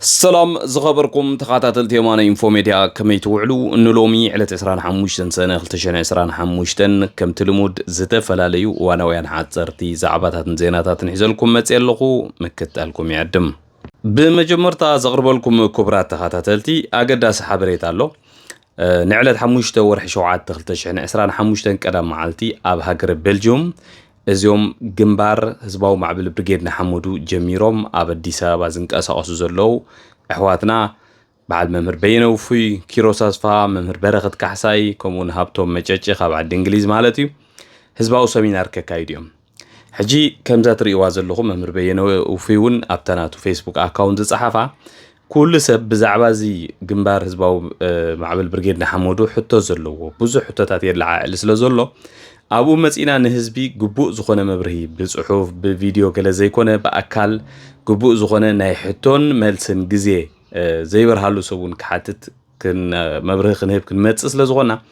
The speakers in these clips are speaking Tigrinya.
السلام زخبركم تخاطات تيمانا انفو ميديا كمي توعلو انو لومي على 25 سنة 2025 كم تلمود زتفلاليو وانا ويان حاصرتي زعباتات زيناتات نحزلكم متيلقو مكتالكم يعدم بمجمرتا زغربلكم كبرات تخاطاتلتي اقداس حبريت الله نعلت حموشته ورح شوعات 2025 قدام معلتي اب هاجر بلجيوم ازيوم جنبار هزباو معبل بريجيد حمودو جميروم اب اديس ابا زنقاساقسو زلو احواتنا بعد ممر بينو في كيروس اصفا ممر برخت كحساي كومون هابتوم مچچي خاب عد انجليز مالتي هزباو سمينار كايديوم حجي كمزا تريوا زلخم ممر بينو وفيون ابتناتو فيسبوك اكاونت صحافه كل سب بزعبا زي جنبار هزباو معبل بريجيد حمودو حتو زلو بزح حتتات يلعا لسلا زلو ابو مصينا نهزبي غبو زخونه مبرهي بصحوف بفيديو كلا زي كونه باكل غبو زخونه ناي حتون ملسن غزي زي برهالو سوون كحاتت كن مبرهي خنهب كن مص لزغنا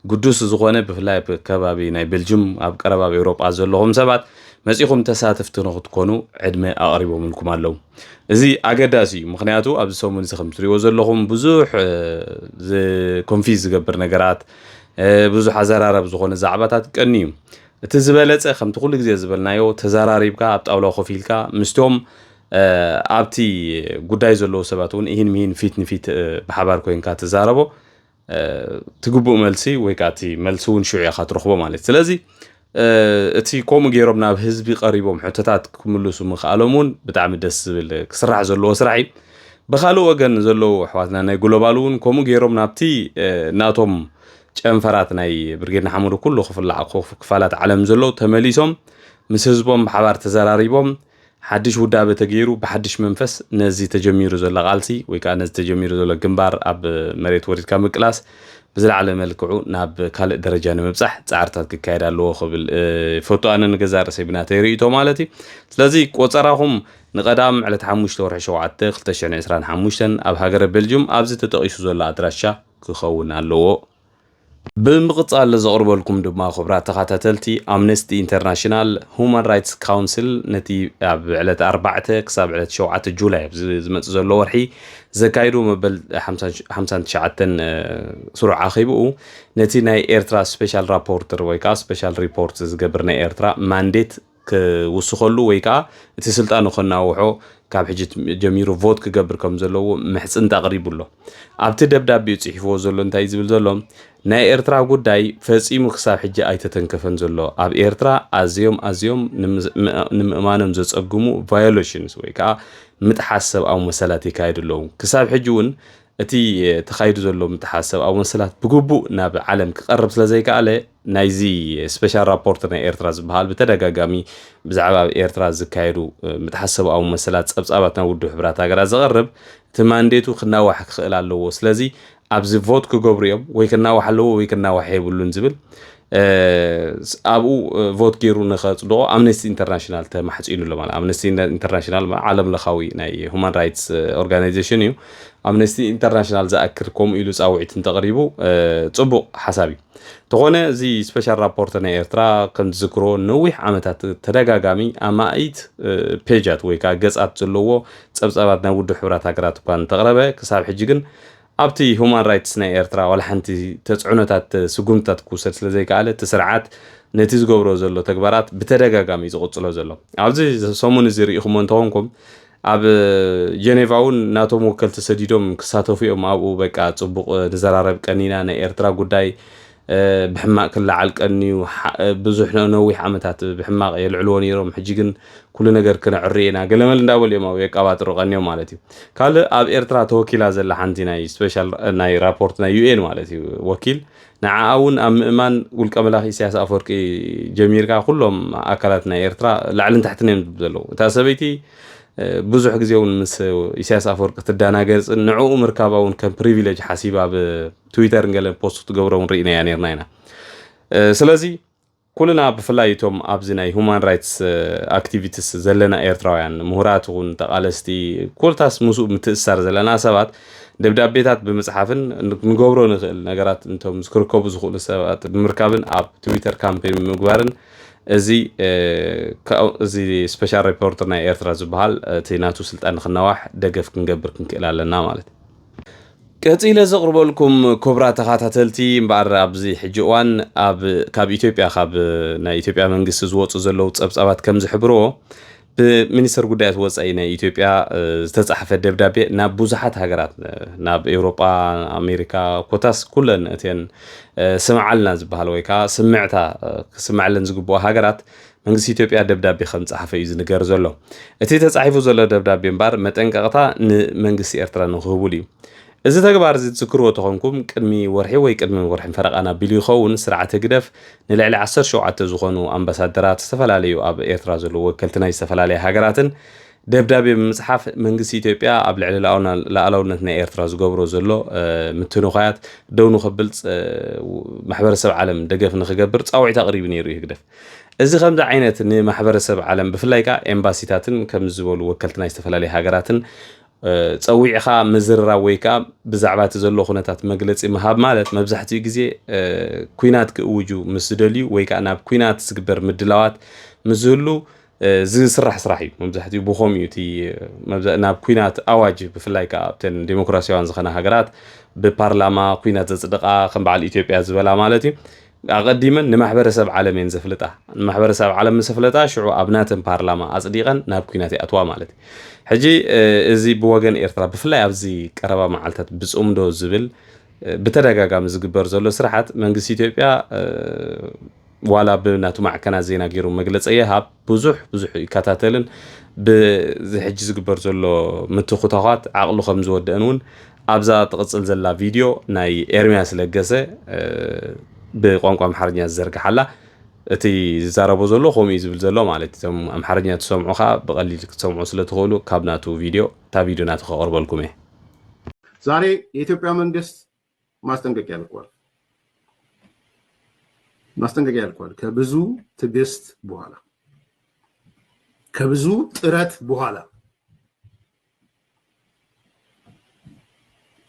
قدوس زخونه بفلاي بكبابي ناي بلجيوم اب قرباب اوروبا زلهم سبات مصيخم تساتفتو نخت كونو عدمه اقربو منكم الله ازي اگداسي مخنياتو اب سومن زخم تريو زلهم بزح ز كونفيز غبر نغرات ብዙ حزرارب زخونه زعباتات قنيو تزبلص خمت كل غزي زبلنايو تزاراريبكا ابطاولو خفيلكا مستوم ابتي غداي زلو سباتون ይህን ሚን ፊት ንፊት በሐባር ኮይንካ ተዛረቦ ትግቡ መልሲ ወይካቲ መልሱን ሽዑያ ካትረኽቦ ማለት ስለዚህ እቲ ኮም ገይሮም ናብ ህዝቢ ቀሪቦም ሕተታት ክምልሱ ምኻሎሙን ብጣዕሚ ደስ ዝብል ክስራሕ ዘለዎ ስራሒ በኻሉ ወገን ዘሎ ኣሕዋትና ናይ ግሎባሉን ኮም ገይሮም ናብቲ ናቶም ጨንፈራት ናይ ብርጌድና ሓሙዱ ኩሉ ክፋላት ዓለም ዘሎ ተመሊሶም ምስ ህዝቦም በሓባር ተዘራሪቦም ሓድሽ ውዳበ ተገይሩ በሓድሽ መንፈስ ነዚ ተጀሚሩ ዘሎ ቃልሲ ወይ ከዓ ነዚ ተጀሚሩ ዘሎ ግንባር ኣብ መሬት ወሪድካ ምቅላስ ብዝለዓለ መልክዑ ናብ ካልእ ደረጃ ንምብጻሕ ጻዕርታት ክካየድ ኣለዎ ክብል ፎቶኣነ ንገዛ ርሰይብና ተሪእቶ ማለት እዩ ስለዚ ቆፀራኹም ንቀዳም ዕለት 5 ወርሒ 7 2025 ኣብ ሃገረ ቤልጅየም ኣብዚ ተጠቂሱ ዘሎ ኣድራሻ ክኸውን ኣለዎ بمقطع زغربلكم دما خبرات تخاتلتي امنستي انترناشونال هومان رايتس كونسل نتي بعلت 4 كساب علت 7 جولاي زمت زلو ورحي زكايرو مبل 59 سرعه عخيبو نتي ناي ايرترا سبيشال رابورتر ويكا سبيشال ريبورت زغبرنا ايرترا مانديت كوسخلو ويكا تي سلطانو خناوحو كاب حجت جميرو فوت كغبر كم زلو محصن تقريبو ابتي دبدابي يصحفو زلو انتاي زبل زلو ناي ايرترا غداي فصيمو خساب حجه ايتتنكفن زلو اب ايرترا ازيوم نمامانم زصغمو فايوليشنز ويكا متحسب او مسالات يكايدلو كساب حجون اتي تخايد زلو متحسب او مسالات بغبو ناب عالم كقرب سلازي كاله نايزي سبيشال رابورت نا ايرترا زبحال بتدغاغامي بزعبا ايرترا زكايدو متحسب او مسالات صبصاباتنا ودو حبرات هاغرا زغرب تمانديتو خناواح خيل الله سلازي ابز فوت كغبريوم ويكناواح الله ويكناواح يبلون زبل ابو فوت كيرو نخصدو امنستي انترناشونال تمحصينو لمال امنستي انترناشونال عالم لخاوي ناي هومان رايتس اورغانيزيشن يو امنستي انترناشونال زاكركم إلو صاوعيت تقريبو صبق حسابي تخونه زي سبيشال رابورت نا ايرترا كنت ذكرو نوح عامتات تدغاغامي امايت بيجات ويكا غصات زلوو صبصاباتنا ودو حبرات هاغرات كان تقربه كساب حجيغن ابتي هومان رايتس نا ايرترا ولا حنتي تصعنتات سغومتات كوسر سلازي قاله تسرعات نتيز غبرو زلو تكبارات بتدغاغامي زقصلو زلو ابزي سومون زيريخم انتونكم اب جنيفاون ناتو موكل تسديدوم كساتوفيوم ابو بقى صبق نزرارب قنينا نا ايرترا غداي بحماق كل علقني بزح نوح عامتات بحماق يلعلون يروم حجيغن كل ነገር كنعرينا قلمل እንዳول يماو يقاباترو قنيو مالتي قال اب ايرترا توكيلا زل حنتي ناي سبيشال ناي رابورت ناي يو ان مالتي وكيل نعاون اممان والقملاخ سياسه افورقي جميركا كلهم اكلاتنا ايرترا لعلن تحتنين بزلو تاسبيتي بزح غزيون مس سياسه افورق تداناغص نعو مركاباون كم بريفيليج حسيبا بتويتر نقل بوست تغبرون رينا يعني رناينا سلازي كلنا بفلايتهم ابزناي هومان رايتس اكتيفيتيز زلنا ايرتراوያን مهراتون تقالستي كلتاس مسو متسر زلنا سبات دبدابيتات بمصحفن نغبرو نخل نغرات انتم سكركوب زخول سبات بمركابن اب تويتر كامبين مغبارن እዚ ስፔሻል ሪፖርተር ናይ ኤርትራ ዝበሃል እቲ ናቱ ስልጣን ንክነዋሕ ደገፍ ክንገብር ክንክእል ኣለና ማለት እዩ ቀፂለ ዘቕርበልኩም ኮብራ ተኸታተልቲ እምበር ኣብዚ ሕጂ እዋን ካብ ኢትዮጵያ ካብ ናይ ኢትዮጵያ መንግስቲ ዝወፁ ዘለው ፀብፃባት ከም ዝሕብርዎ ብሚኒስትር ጉዳያት ወፃኢ ናይ ኢትዮጵያ ዝተጻሕፈ ደብዳቤ ናብ ብዙሓት ሃገራት ናብ ኤውሮጳ ኣሜሪካ ኮታስ ኩለን እተን ስምዓልና ዝበሃል ወይ ከዓ ስምዕታ ክስምዓለን ዝግብኦ ሃገራት መንግስቲ ኢትዮጵያ ደብዳቤ ከም ጻሕፈ እዩ ዝንገር ዘሎ እቲ ተጻሒፉ ዘሎ ደብዳቤ እምበር መጠንቀቕታ ንመንግስቲ ኤርትራ ንኽህቡል እዩ እዚ ተግባር እዚ ትዝክርዎ ተኾንኩም ቅድሚ ወርሒ ወይ ቅድሚ ወርሒ ፈረቓና ቢሉ ይኸውን ስርዓተ ግደፍ ንልዕሊ 17 ዝኾኑ ኣምባሳደራት ዝተፈላለዩ ኣብ ኤርትራ ዘለዉ ወከልቲ ናይ ዝተፈላለዩ ሃገራትን ደብዳቤ ብምጽሓፍ መንግስቲ ኢትዮጵያ ኣብ ልዕሊ ላዕላውነት ናይ ኤርትራ ዝገብሮ ዘሎ ምትንኻያት ደው ንኽብልፅ ማሕበረሰብ ዓለም ደገፍ ንኽገብር ጻውዒት ኣቕሪቡ ነይሩ እዩ ግደፍ እዚ ከምዚ ዓይነት ንማሕበረሰብ ዓለም ብፍላይ ከዓ ኤምባሲታትን ከም ዝበሉ ወከልቲ ናይ ዝተፈላለዩ ሃገራትን ፀዊዕኻ ምዝርራብ ወይ ከዓ ብዛዕባ እቲ ዘሎ ኩነታት መግለፂ ምሃብ ማለት መብዛሕትኡ ግዜ ኩናት ክእውጁ ምስ ዝደልዩ ወይ ከዓ ናብ ኩናት ዝግበር ምድላዋት ምስ ዝህሉ ዝስራሕ ስራሕ እዩ መብዛሕትኡ ብኸም እዩ እቲ ናብ ኩናት ኣዋጅ ብፍላይ ከዓ ኣብተን ዴሞክራሲያውያን ዝኾና ሃገራት ብፓርላማ ኩናት ዘፅድቃ ከም በዓል ኢትዮጵያ ዝበላ ማለት እዩ ኣቀዲመን ንማሕበረሰብ ዓለም እየን ዘፍልጣ ንማሕበረሰብ ዓለም ዘፍልጣ ሽዑ ኣብ ናተን ፓርላማ ኣጽዲቐን ናብ ኩናት ኣትዋ ማለት እዩ ሕጂ እዚ ብወገን ኤርትራ ብፍላይ ኣብዚ ቀረባ መዓልታት ብጽምዶ ዝብል ብተደጋጋሚ ዝግበር ዘሎ ስርዓት መንግስቲ ኢትዮጵያ ዋላ ብናቱ ማዕከና ዜና ገይሩ መግለፂ ይሃብ ብዙሕ ይከታተልን ብሕጂ ዝግበር ዘሎ ምትኹታኻት ዓቕሉ ከም ዝወደአን እውን ኣብዛ ትቕፅል ዘላ ቪድዮ ናይ ኤርሚያስ ለገሰ ብቋንቋ ኣምሓርኛ ዝዘርግሓላ እቲ ዝዛረቦ ዘሎ ከምኡ ዝብል ዘሎ ማለት እቶም ኣምሓርኛ ትሰምዑኻ ብቐሊል ክትሰምዑ ስለትኽእሉ ካብ ናቱ ቪድዮ ታ ቪድዮ ናቱ ከቕርበልኩም እየ ዛሬ የኢትዮጵያ መንግስት ማስጠንቀቂያ ልኳል ከብዙ ትዕግስት በኋላ ከብዙ ጥረት በኋላ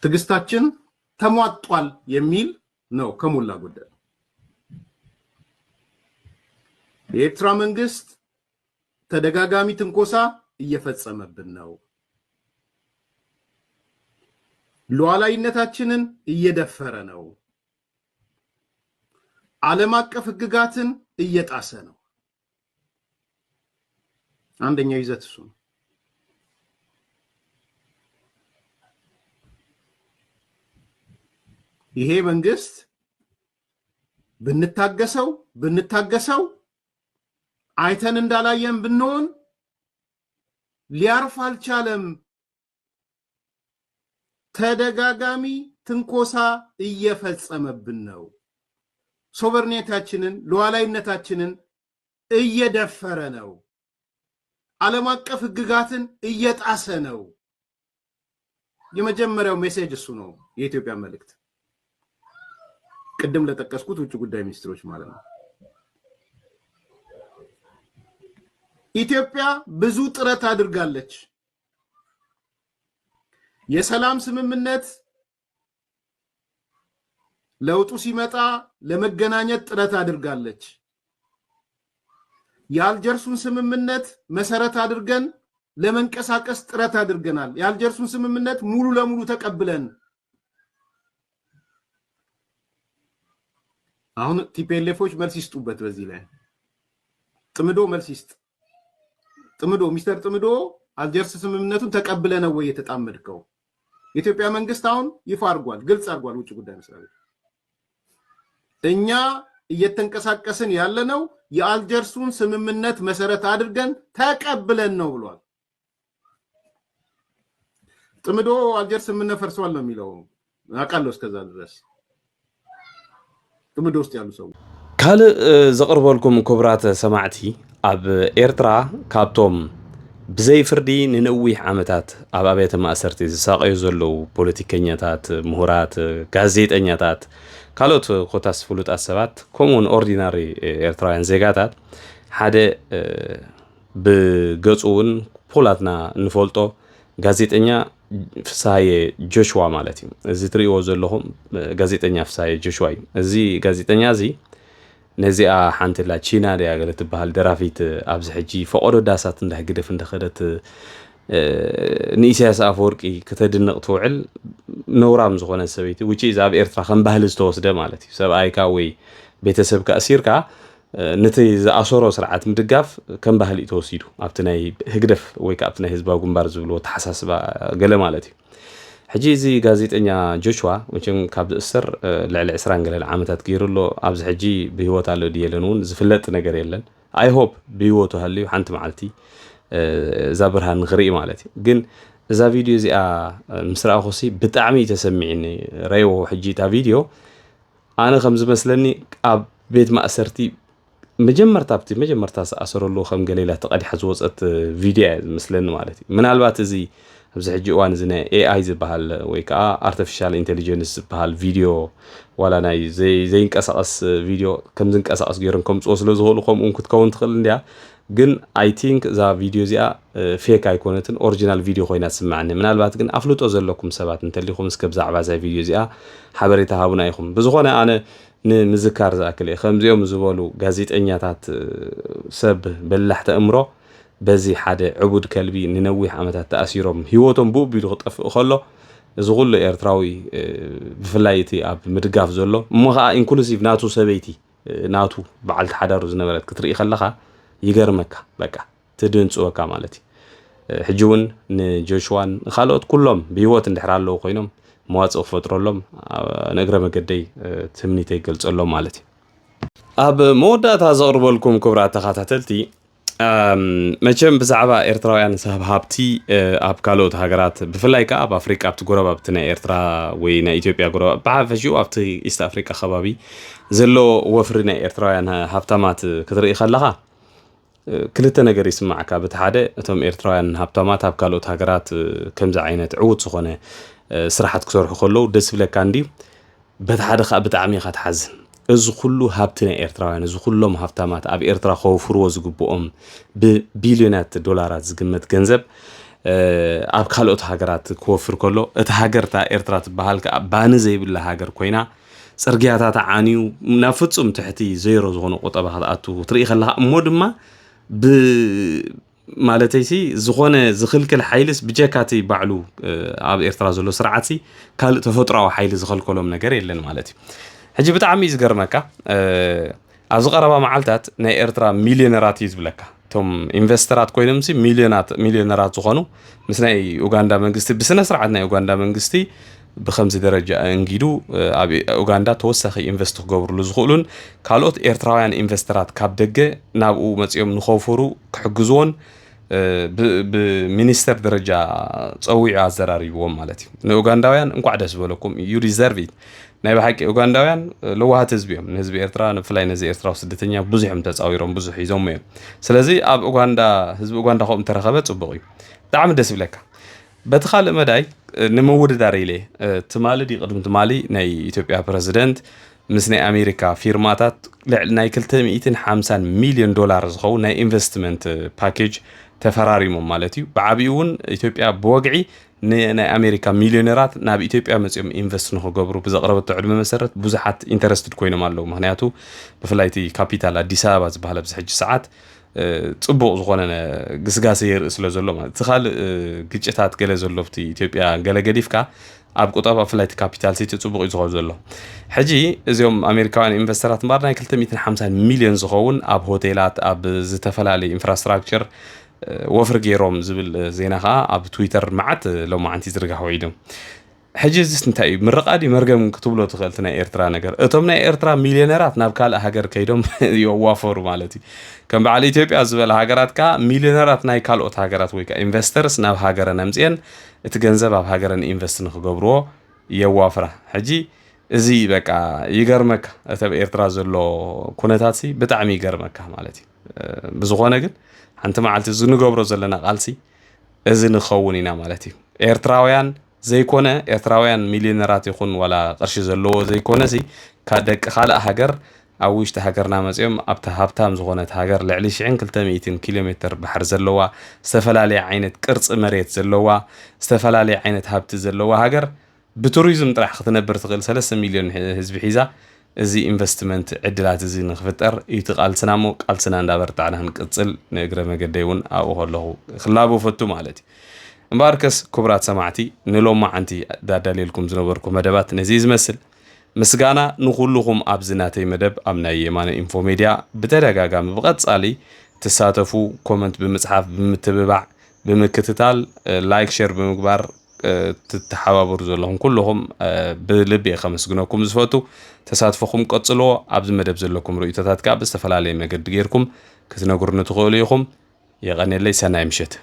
ትዕግስታችን ተሟጧል የሚል ነው ከሞላ ጎደል የኤርትራ መንግስት ተደጋጋሚ ትንኮሳ እየፈጸመብን ነው ሉዓላዊነታችንን እየደፈረ ነው ዓለም አቀፍ ህግጋትን እየጣሰ ነው አንደኛው ይዘት እሱ ይሄ መንግስት ብንታገሰው አይተን እንዳላየን ብንሆን ሊያርፍ አልቻለም ተደጋጋሚ ትንኮሳ እየፈጸመብን ነው ሶቨርኔታችንን ሉዓላዊነታችንን እየደፈረ ነው ዓለም አቀፍ ህግጋትን እየጣሰ ነው የመጀመሪያው ሜሴጅ እሱ ነው የኢትዮጵያ መልእክት ቅድም ለተጠቀስኩት ውጭ ጉዳይ ሚኒስትሮች ማለት ነው ኢትዮጵያ ብዙ ጥረት አድርጋለች የሰላም ስምምነት ለውጡ ሲመጣ ለመገናኘት ጥረት አድርጋለች የአልጀርሱን ስምምነት መሰረት አድርገን ለመንቀሳቀስ ጥረት አድርገናል የአልጀርሱን ስምምነት ሙሉ ለሙሉ ተቀብለን አሁን ቲፒኤልኤፎች መልስ ይስጡበት በዚህ ላይ ጥምዶ መልስ ይስጥ ጥምዶ ሚስተር ጥምዶ አልጀርስ ስምምነቱን ተቀብለ ነው ወይ የተጣመድከው የኢትዮጵያ መንግስት አሁን ይፋ አድርጓል ግልጽ አድርጓል ውጭ ጉዳይ መስሪያ ቤት እኛ እየተንቀሳቀስን ያለነው የአልጀርሱን ስምምነት መሰረት አድርገን ተቀብለን ነው ብሏል ጥምዶ አልጀርስ ስምምነት ፈርሷል ነው የሚለው አቃለው እስከዛ ድረስ ጥምዶ ውስጥ ያሉ ሰው ካል ዘቅርበልኩም ክብራት ሰማዕቲ ኣብ ኤርትራ ካብቶም ብዘይ ፍርዲ ንነዊሕ ዓመታት ኣብ ኣብያተ ማእሰርቲ ዝሳቀዩ ዘለው ፖለቲከኛታት ምሁራት ጋዜጠኛታት ካልኦት ኮታስ ፍሉጣት ሰባት ከምኡን ኦርዲናሪ ኤርትራውያን ዜጋታት ሓደ ብገጹውን ፖላትና ንፈልጦ ጋዜጠኛ ፍሳሐየ ጆሹዋ ማለት እዩ እዚ ትሪኦ ዘለኹም ጋዜጠኛ ፍሳሐየ ጆሹዋ እዩ እዚ ጋዜጠኛ እዚ ነዚኣ ሓንቲ ላ ቺና ደያ ገለ ትበሃል ደራፊት ኣብዚ ሕጂ ፈቆዶ ዳሳት እንዳሕግደፍ እንደኸደት ንኢሳያስ ኣፈወርቂ ከተድንቕ ትውዕል ነውራም ዝኾነ ሰበይቲ ውጪ ኣብ ኤርትራ ከም ባህሊ ዝተወስደ ማለት እዩ ሰብኣይካ ወይ ቤተሰብካ ኣሲርካ ነቲ ዝኣሰሮ ስርዓት ምድጋፍ ከም ባህሊ ተወሲዱ ኣብቲ ናይ ህግደፍ ወይ ከዓ ኣብቲ ናይ ህዝባዊ ግንባር ዝብልዎ ተሓሳስባ ገለ ማለት እዩ ሕጂ እዚ ጋዜጠኛ ጆሹዋ ወቸም ካብ ዝእስር ልዕሊ 20 ገለ ዓመታት ገይሩሎ ኣብዚ ሕጂ ብህይወት ኣሎ ድየለን እውን ዝፍለጥ ነገር የለን ኣይ ሆፕ ብህይወቱ ሃልዩ ሓንቲ መዓልቲ እዛ ብርሃን ንኽርኢ ማለት እዩ ግን እዛ ቪድዮ እዚኣ ምስ ረኣኹሲ ብጣዕሚ ተሰሚዕኒ ረይዎ ሕጂ እታ ቪድዮ ኣነ ከም ዝመስለኒ ኣብ ቤት ማእሰርቲ መጀመርታ ዝኣሰረሉ ከም ገሌላ ተቐዲሓ ዝወፀት ቪድዮ ዝመስለኒ ማለት እዩ ምናልባት እዚ ኣብዚ ሕጂ እዋን እዚ ናይ ኤኣይ ዝበሃል ወይ ከዓ ኣርቲፊሻል ኢንቴሊጀንስ ዝበሃል ቪድዮ ዋላ ናይ ዘይንቀሳቐስ ቪድዮ ከም ዝንቀሳቐስ ገይሮም ከምፅዎ ስለ ዝኽእሉ ከምኡውን ክትከውን ትኽእል እንድያ ግን ኣይ ቲንክ እዛ ቪድዮ እዚኣ ፌክ ኣይኮነትን ኦሪጂናል ቪድዮ ኮይና ትስማዓኒ ምናልባት ግን ኣፍልጦ ዘለኩም ሰባት እንተሊኹም እስከ ብዛዕባ እዛ ቪድዮ እዚኣ ሓበሬታ ሃቡና ኢኹም ብዝኾነ ኣነ ንምዝካር ዝኣክል እየ ከምዚኦም ዝበሉ ጋዜጠኛታት ሰብ በላሕቲ እምሮ በዚ ሓደ ዕቡድ ከልቢ ንነዊሕ ዓመታት ተኣሲሮም ህይወቶም ብኡቢሉ ክጠፍእ ከሎ እዚ ኩሉ ኤርትራዊ ብፍላይ እቲ ኣብ ምድጋፍ ዘሎ እሞ ከዓ ኢንክሉሲቭ ናቱ ሰበይቲ ናቱ በዓልቲ ሓዳሩ ዝነበረት ክትርኢ ከለኻ ይገርመካ በቃ ትድንፅወካ ማለት እዩ ሕጂ እውን ንጆሹዋን ካልኦት ኩሎም ብህይወት እንድሕር ኣለዉ ኮይኖም መዋፅእ ክፈጥረሎም ነግረ መገደይ ትምኒተይ ይገልፀሎም ማለት እዩ ኣብ መወዳእታ ዘቕርበልኩም ክቡራት ተኸታተልቲ መቸም ብዛዕባ ኤርትራውያን ሰብ ሃብቲ ኣብ ካልኦት ሃገራት ብፍላይ ከዓ ኣብ ኣፍሪቃ ኣብቲ ጎረባብቲ ናይ ኤርትራ ወይ ናይ ኢትዮጵያ ጎረባብ ብሓፈሽኡ ኣብቲ ኢስት ኣፍሪቃ ከባቢ ዘሎ ወፍሪ ናይ ኤርትራውያን ሃብታማት ክትርኢ ከለኻ ክልተ ነገር ይስማዓካ በቲ ሓደ እቶም ኤርትራውያን ሃብታማት ኣብ ካልኦት ሃገራት ከምዚ ዓይነት ዕዉት ዝኾነ ስራሓት ክሰርሑ ከለዉ ደስ ይብለካ እንዲ በቲ ሓደ ከዓ ብጣዕሚ ኢኻ ትሓዝን እዚ ኩሉ ሃብቲ ናይ ኤርትራውያን እዚ ኩሎም ሃብታማት ኣብ ኤርትራ ከወፍርዎ ዝግብኦም ብቢልዮናት ዶላራት ዝግመት ገንዘብ ኣብ ካልኦት ሃገራት ክወፍር ከሎ እቲ ሃገርታ ኤርትራ ትበሃል ከዓ ባኒ ዘይብላ ሃገር ኮይና ፅርግያታት ዓንዩ ናብ ፍጹም ትሕቲ ዘይሮ ዝኾነ ቁጠባ ክትኣቱ ትርኢ ከለኻ እሞ ድማ ማለተይሲ ዝኾነ ዝኽልክል ሓይልስ ብጀካቲ ባዕሉ ኣብ ኤርትራ ዘሎ ስርዓት ካልእ ተፈጥሮኣዊ ሓይሊ ዝኸልከሎም ነገር የለን ማለት እዩ ሕጂ ብጣዕሚ ዝገርመካ ኣብዚ ቀረባ መዓልታት ናይ ኤርትራ ሚልዮነራት እዩ ዝብለካ እቶም ኢንቨስተራት ኮይኖም ሚልዮነራት ዝኾኑ ምስ ናይ ኡጋንዳ መንግስቲ ብስነ ስርዓት ናይ ኡጋንዳ መንግስቲ ብከምዚ ደረጃ እንጊዱ ኣብ ኡጋንዳ ተወሳኺ ኢንቨስት ክገብርሉ ዝኽእሉን ካልኦት ኤርትራውያን ኢንቨስተራት ካብ ደገ ናብኡ መፅኦም ንኸውፈሩ ክሕግዝዎን ብሚኒስተር ደረጃ ፀዊዑ ኣዘራሪብዎም ማለት እዩ ንኡጋንዳውያን እንኳዕ ደስ በለኩም ዩ ዲዘርቭ ኢት ናይ ብሓቂ ኡጋንዳውያን ለዋሃት ህዝቢ እዮም ንህዝቢ ኤርትራ ንፍላይ ነዚ ኤርትራዊ ስደተኛ ብዙሖም ተፃዊሮም ብዙሕ ሒዞም እዮም ስለዚ ኣብ ኡጋንዳ ህዝቢ ኡጋንዳ ከምኡ ተረኸበ ፅቡቕ እዩ ብጣዕሚ ደስ ይብለካ በቲ ካልእ መዳይ ንምውድዳር ኢለ ትማሊ ቅድሚ ትማሊ ናይ ኢትዮጵያ ፕረዚደንት ምስ ናይ ኣሜሪካ ፊርማታት ልዕሊ ናይ 250 ሚልዮን ዶላር ዝኸውን ናይ ኢንቨስትመንት ፓኬጅ ተፈራሪሞም ማለት እዩ ብዓብዩ እውን ኢትዮጵያ ብወግዒ ናይ ኣሜሪካ ሚልዮነራት ናብ ኢትዮጵያ መፅኦም ኢንቨስት ንኽገብሩ ብዘቕረበቶ ዕድመ መሰረት ብዙሓት ኢንተረስትድ ኮይኖም ኣለዉ ምክንያቱ ብፍላይቲ ካፒታል ኣዲስ ኣበባ ዝበሃል ኣብዚ ሕጂ ሰዓት ፅቡቕ ዝኾነ ግስጋሴ የርኢ ስለ ዘሎ ማለት እቲ ካልእ ግጭታት ገለ ዘሎ ብቲ ኢትዮጵያ ገለ ገዲፍካ ኣብ ቁጠባ ብፍላይቲ ካፒታል ሲቲ ፅቡቕ እዩ ዝኸው ዘሎ ሕጂ እዚኦም ኣሜሪካውያን ኢንቨስተራት እምበር ናይ 250 ሚልዮን ዝኸውን ኣብ ሆቴላት ኣብ ዝተፈላለዩ ኢንፍራስትራክቸር ወፍሪ ገይሮም ዝብል ዜና ከዓ ኣብ ትዊተር መዓት ሎማዓንቲ ዝርጋሕ ወይዶም ሕጂ እዚስ እንታይ እዩ ምርቃዲ መርገም ክትብሎ ትኽእልቲ ናይ ኤርትራ ነገር እቶም ናይ ኤርትራ ሚልዮነራት ናብ ካልእ ሃገር ከይዶም ይዋፈሩ ማለት እዩ ከም በዓል ኢትዮጵያ ዝበለ ሃገራት ከዓ ሚልዮነራት ናይ ካልኦት ሃገራት ወይ ከዓ ኢንቨስተርስ ናብ ሃገረን ኣምፅአን እቲ ገንዘብ ኣብ ሃገረን ኢንቨስት ንክገብርዎ የዋፍራ ሕጂ እዚ በቃ ይገርመካ እቲ ኣብ ኤርትራ ዘሎ ኩነታት ብጣዕሚ ይገርመካ ማለት እዩ ብዝኾነ ግን ሓንቲ መዓልቲ ዝንገብሮ ዘለና ቃልሲ እዚ ንኸውን ኢና ማለት እዩ ኤርትራውያን ዘይኮነ ኤርትራውያን ሚልዮነራት ይኹን ዋላ ቅርሺ ዘለዎ ዘይኮነ ደቂ ካልእ ሃገር ኣብ ውሽጢ ሃገርና መፅኦም ኣብታ ሃብታም ዝኾነት ሃገር ልዕሊ 1200 ኪሎ ሜትር ባሕር ዘለዋ ዝተፈላለየ ዓይነት ቅርፂ መሬት ዘለዋ ዝተፈላለየ ዓይነት ሃብቲ ዘለዋ ሃገር ብቱሪዝም ጥራሕ ክትነብር ትኽእል 3 ሚልዮን ህዝቢ ሒዛ እዚ ኢንቨስትመንት ዕድላት እዚ ንኽፍጠር ይትቃልስናሞ ቃልስና እንዳበርታዕና ንቅጽል ንእግረ መገደይውን ኣብኡ ከለኹ ክላቦ ፈቱ ማለት እዩ እምበርከስ ክቡራት ሰማዕቲ ንሎም ማዓንቲ ዳዳልየልኩም ዝነበርኩ መደባት ነዚ ዝመስል ምስጋና ንኹልኹም ኣብ ዝናተይ መደብ ኣብ ናይ የማነ ኢንፎ ሚድያ ብተደጋጋሚ ብቐጻሊ ትሳተፉ ኮመንት ብምጽሓፍ ብምትብባዕ ብምክትታል ላይክ ሼር ብምግባር ትተሓባበሩ ዘለኹም ኩልኹም ብልቢ ከመስግነኩም ዝፈቱ ተሳትፎኩም ቀጽሎ ኣብዚ መደብ ዘለኩም ርእይቶታት ካ ብዝተፈላለየ መገዲ ጌርኩም ክትነግሩኒ ትኽእሉ ኢኹም የቐኒለይ ሰናይ ምሽት